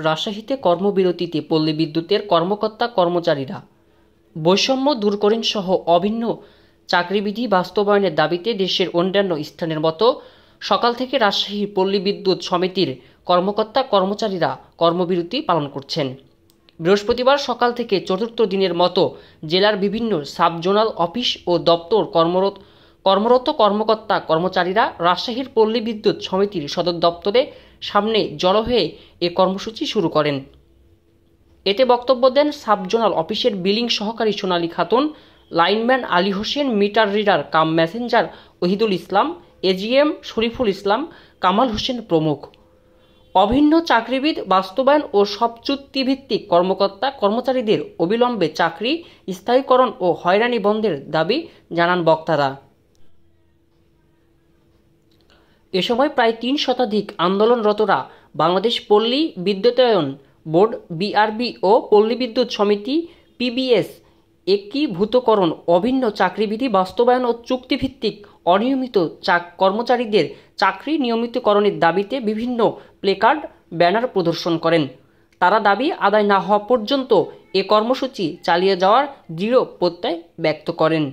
রাজশাহীতে কর্মবিরতিতে পল্লী বিদ্যুতের কর্মকর্তা কর্মচারীরা বৈষম্য দূর করেন সহ অভিন্ন চাকরিবিধি বাস্তবায়নের দাবিতে দেশের অন্যান্য স্থানের মতো সকাল থেকে রাজশাহী পল্লী বিদ্যুৎ সমিতির কর্মকর্তা কর্মচারীরা কর্মবিরতি পালন করছেন। বৃহস্পতিবার সকাল থেকে চতুর্থ দিনের মতো জেলার বিভিন্ন সাব জোনাল অফিস ও দপ্তর কর্মরত কর্মকর্তা কর্মচারীরা রাজশাহীর পল্লী বিদ্যুৎ সমিতির সদর দপ্তরে সামনে জড়ো হয়ে এ কর্মসূচি শুরু করেন। এতে বক্তব্য দেন সাব জোনাল অফিসের বিলিং সহকারী Sonali Khatun, lineman Ali Hossain, meter reader cum messenger Ohidul Islam, AGM Shariful Islam, Kamal Hossain প্রমুখ। অভিন্ন চাকরিবিদ বাস্তবায়ন ও সব চুক্তিভিত্তিক কর্মকর্তা কর্মচারীদের অবিলম্বে চাকরি স্থায়ীকরণ ও হয়রানি বন্ধের দাবি জানান বক্তারা। এ সময় প্রায় ৩ শতাধিক আন্দোলনরতরা বাংলাদেশ পল্লী বিদ্যুতায়ন বোর্ড বিআরবি ও পল্লী বিদ্যুৎ সমিতি পিবিএস একীভূতকরণ, অভিন্ন চাকরিবিধি বাস্তবায়ন ও চুক্তিভিত্তিক অনিয়মিত কর্মচারীদের চাকরি নিয়মিতকরণের দাবিতে বিভিন্ন প্লেকার্ড, ব্যানার প্রদর্শন করেন। তারা দাবি আদায় না হওয়া পর্যন্ত এ কর্মসূচি চালিয়ে যাওয়ার দৃঢ় প্রত্যয় ব্যক্ত করেন।